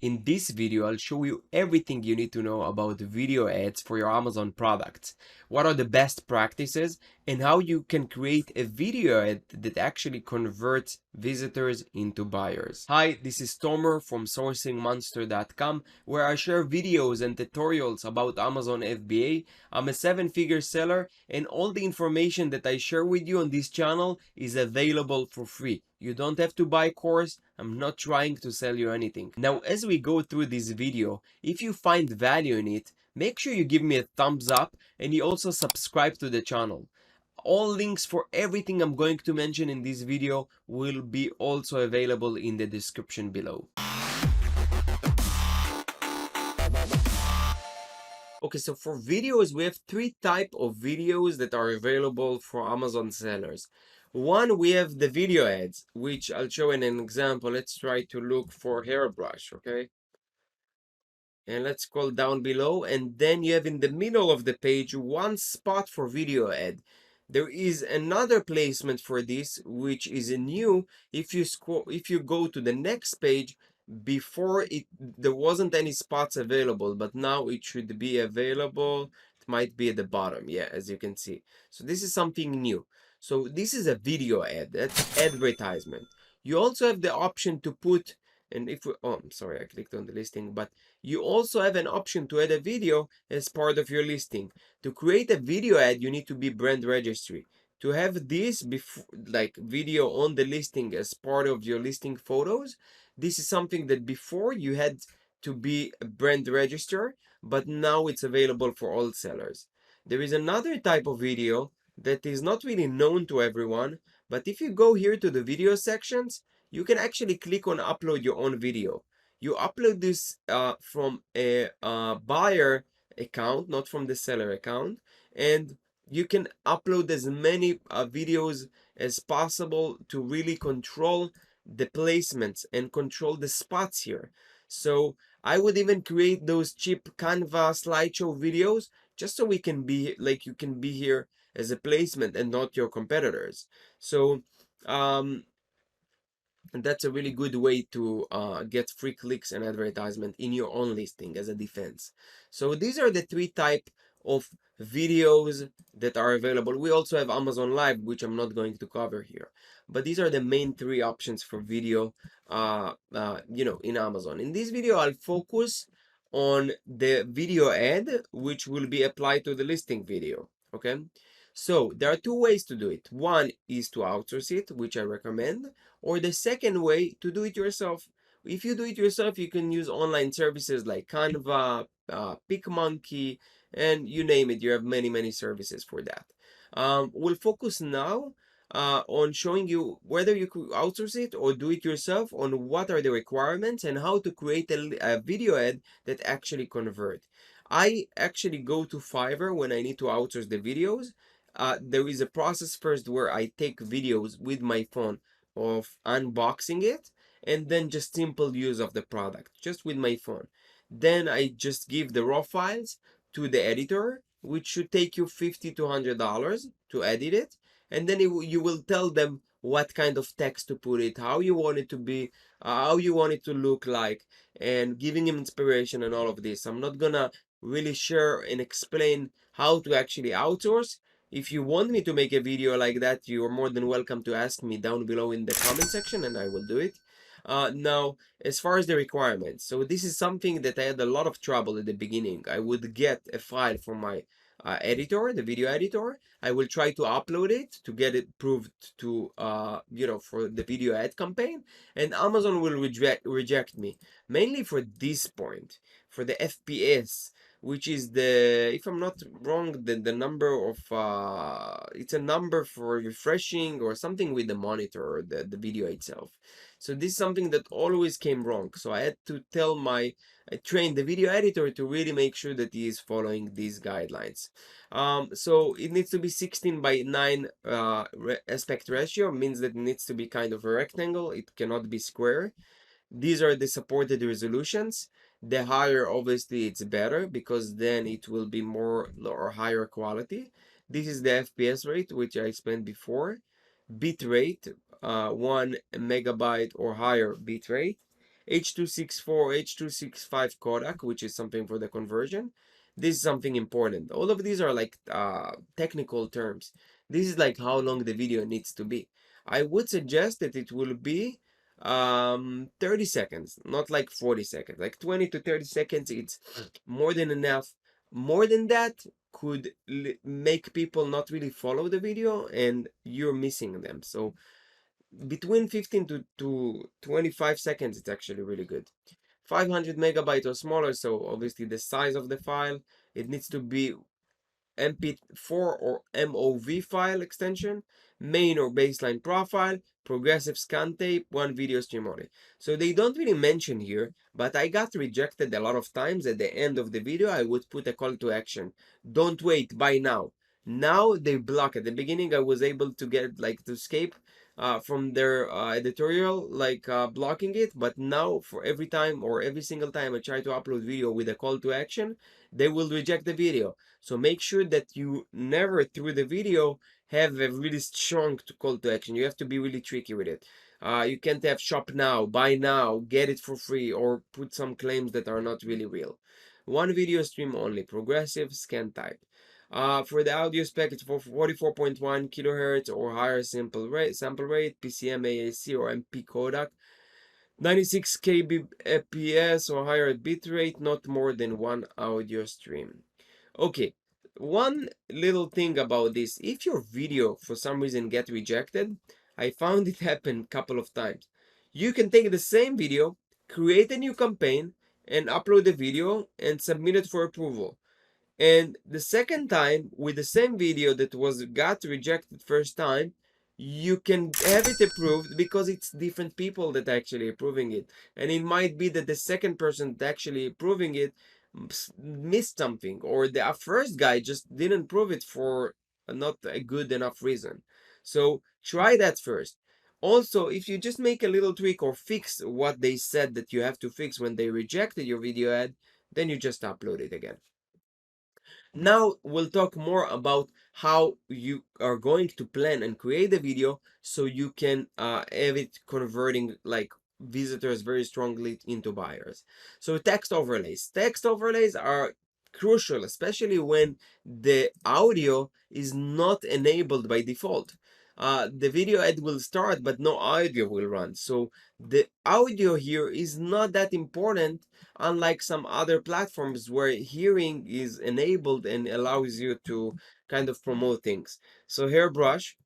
In this video, I'll show you everything you need to know about video ads for your Amazon products. What are the best practices and how you can create a video ad that actually converts visitors into buyers. Hi, this is Tomer from sourcingmonster.com, where I share videos and tutorials about Amazon FBA. I'm a 7-figure seller, and all the information that I share with you on this channel is available for free. You don't have to buy a course. I'm not trying to sell you anything. Now, as we go through this video, if you find value in it, make sure you give me a thumbs up and you also subscribe to the channel. All links for everything I'm going to mention in this video will be also available in the description below. Okay, so for videos, we have 3 types of videos that are available for Amazon sellers. One, we have the video ads, which I'll show in an example. Let's try to look for hairbrush, okay? And let's scroll down below, and then you have in the middle of the page one spot for video ad. There is another placement for this, which is new. If you go to the next page, before it there wasn't any spots available, but now it should be available. It might be at the bottom, yeah, as you can see. So this is something new. So this is a video ad, that's advertisement. You also have the option to put, and if we, oh, I'm sorry, I clicked on the listing, but you also have an option to add a video as part of your listing. To create a video ad, you need to be brand registry. To have this before, like video on the listing as part of your listing photos, this is something that before you had to be a brand register, but now it's available for all sellers. There is another type of video that is not really known to everyone, but if you go here to the video sections, you can actually click on upload your own video. You upload this from a buyer account, not from the seller account, and you can upload as many videos as possible to really control the placements and control the spots here. So I would even create those cheap Canva slideshow videos just so we can be like, you can be here as a placement and not your competitors. So and that's a really good way to get free clicks and advertisement in your own listing as a defense. So these are the 3 types of videos that are available. We also have Amazon Live, which I'm not going to cover here, but these are the main 3 options for video in Amazon. In this video, I'll focus on the video ad, which will be applied to the listing video. Okay, so there are 2 ways to do it. One is to outsource it, which I recommend, or the second way, to do it yourself. If you do it yourself, you can use online services like Canva, PicMonkey, and you name it. You have many services for that. We'll focus now on showing you whether you could outsource it or do it yourself, on what are the requirements and how to create a video ad that actually convert. I actually go to Fiverr when I need to outsource the videos. There is a process first where I take videos with my phone of unboxing it, and then just simple use of the product just with my phone. Then I just give the raw files to the editor, which should take you $50 to $100 to edit it, and then you will tell them what kind of text to put it, how you want it to be, how you want it to look like, and giving him inspiration and all of this. I'm not gonna really share and explain how to actually outsource. If you want me to make a video like that, you are more than welcome to ask me down below in the comment section, and I will do it. Now, as far as the requirements, so this is something that I had a lot of trouble at the beginning. I would get a file from my editor, the video editor. I will try to upload it to get it approved to, for the video ad campaign, and Amazon will reject me, mainly for this point, for the FPS, which is the, if I'm not wrong, the number of it's a number for refreshing or something with the monitor or the video itself. So this is something that always came wrong, so I had to I trained the video editor to really make sure that he is following these guidelines. So it needs to be 16:9 aspect ratio, means that it needs to be kind of a rectangle. It cannot be square. These are the supported resolutions. The higher, obviously, it's better, because then it will be more or higher quality. This is the FPS rate, which I explained before. Bit rate, 1 megabyte or higher bit rate. H.264, H.265 codec, which is something for the conversion. This is something important. All of these are like technical terms. This is like how long the video needs to be. I would suggest that it will be 30 seconds, not like 40 seconds. Like 20 to 30 seconds, it's more than enough. More than that could make people not really follow the video and you're missing them. So between 15 to 25 seconds, it's actually really good. 500 megabyte or smaller, so obviously the size of the file, it needs to be MP4 or MOV file extension, main or baseline profile, progressive scan tape, one video stream only. So they don't really mention here, but I got rejected a lot of times. At the end of the video, I would put a call to action. Don't wait, buy now. Now they block. At the beginning, I was able to get like to escape from their editorial, like blocking it. But now for every time or every single time I try to upload video with a call to action, they will reject the video. So make sure that you never through the video have a really strong call to action. You have to be really tricky with it. You can't have shop now, buy now, get it for free, or put some claims that are not really real. One video stream only, progressive scan type. For the audio spec, it's for 44.1 kilohertz or higher sample rate, PCM AAC or MP codec. 96 kbps or higher bitrate, not more than one audio stream. Okay, one little thing about this, if your video for some reason get rejected, I found it happen a couple of times. You can take the same video, create a new campaign, and upload the video and submit it for approval. And the second time with the same video that was got rejected first time, you can have it approved because it's different people that actually approving it. And it might be that the second person that actually approving it missed something, or the first guy just didn't prove it for not a good enough reason. So try that first. Also, if you just make a little tweak or fix what they said that you have to fix when they rejected your video ad, then you just upload it again. Now we'll talk more about how you are going to plan and create a video so you can have it converting like visitors very strongly into buyers. So text overlays. Text overlays are crucial, especially when the audio is not enabled by default. The video ad will start, but no audio will run. So the audio here is not that important, unlike some other platforms where hearing is enabled and allows you to kind of promote things. So hairbrush,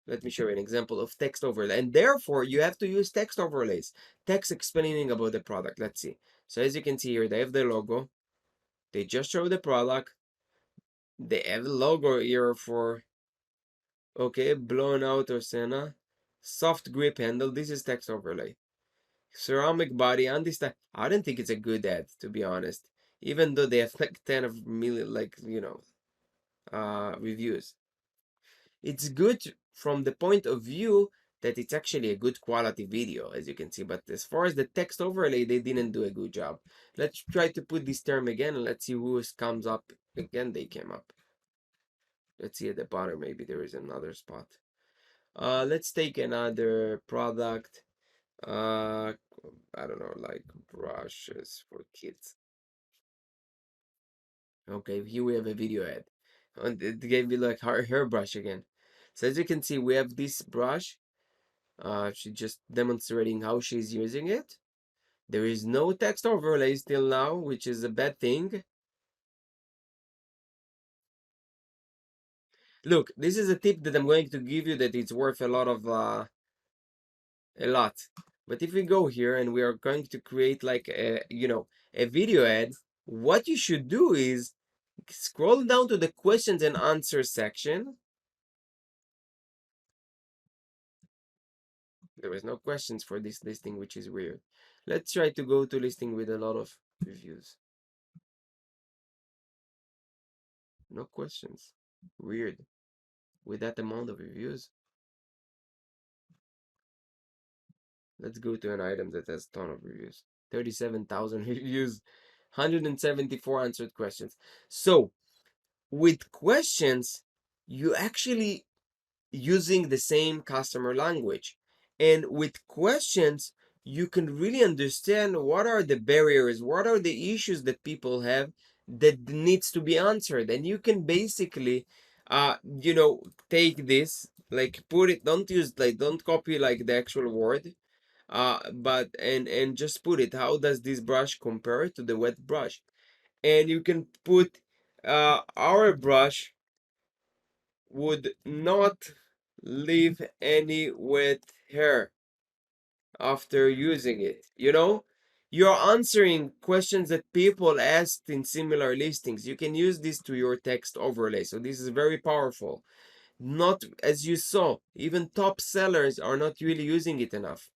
let me show you an example of text overlay. And therefore, you have to use text overlays. Text explaining about the product. Let's see. So as you can see here, they have the logo. They just show the product. They have the logo here for, okay, blown out or Senna. Soft grip handle. This is text overlay. Ceramic body, understand. I don't think it's a good ad, to be honest. Even though they have like 10 of million, like, reviews. It's good from the point of view that it's actually a good quality video, as you can see. But as far as the text overlay, they didn't do a good job. Let's try to put this term again and let's see who comes up. Again, they came up. Let's see at the bottom, maybe there is another spot. Let's take another product. I don't know, like brushes for kids. Okay, here we have a video ad. And it gave me like her hairbrush again. So as you can see, we have this brush. She's just demonstrating how she's using it. There is no text overlay still now, which is a bad thing. Look, this is a tip that I'm going to give you that it's worth a lot of a lot. But if we go here and we are going to create like a a video ad, what you should do is scroll down to the questions and answers section. There was no questions for this listing, which is weird. Let's try to go to listing with a lot of reviews. No questions. Weird. With that amount of reviews. Let's go to an item that has a ton of reviews. 37,000 reviews. 174 answered questions. So with questions, you actually using the same customer language. And with questions, you can really understand what are the barriers, what are the issues that people have that needs to be answered. And you can basically you know, take this, like put it, don't use, like, don't copy like the actual word, but and just put it, how does this brush compare to the wet brush? And you can put our brush would not leave any wet hair after using it. You know, you're answering questions that people asked in similar listings. You can use this to your text overlay. So this is very powerful. Not, as you saw, even top sellers are not really using it enough.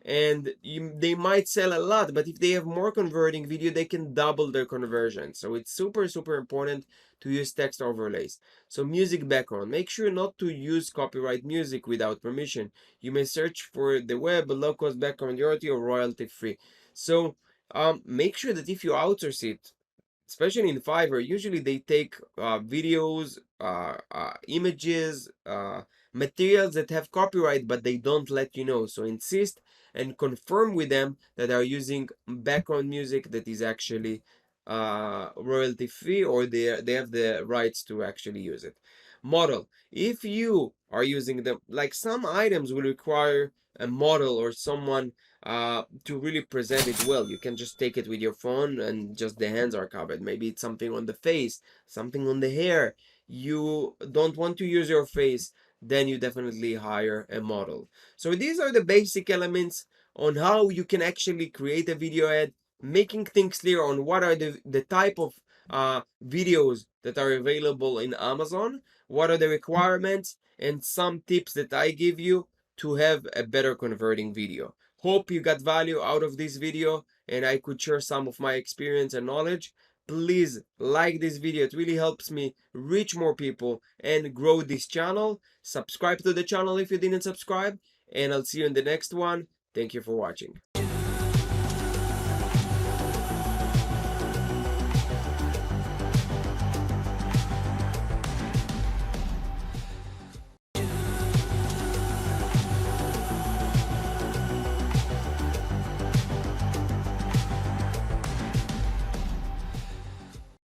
And they might sell a lot, but if they have more converting video, they can double their conversion. So it's super, super important to use text overlays. So music background, make sure not to use copyright music without permission. You may search for the web, low cost background royalty or royalty free. So make sure that if you outsource it, especially in Fiverr, usually they take videos, images, materials that have copyright, but they don't let you know. So insist and confirm with them that are using background music that is actually royalty free, or they have the rights to actually use it. Model. If you are using them, like some items will require a model or someone to really present it well. You can just take it with your phone and just the hands are covered. Maybe it's something on the face, something on the hair. You don't want to use your face, then you definitely hire a model. So these are the basic elements on how you can actually create a video ad, making things clear on what are the type of videos that are available in Amazon, what are the requirements, and some tips that I give you to have a better converting video. Hope you got value out of this video and I could share some of my experience and knowledge. Please like this video. It really helps me reach more people and grow this channel. Subscribe to the channel if you didn't subscribe, and I'll see you in the next one. Thank you for watching.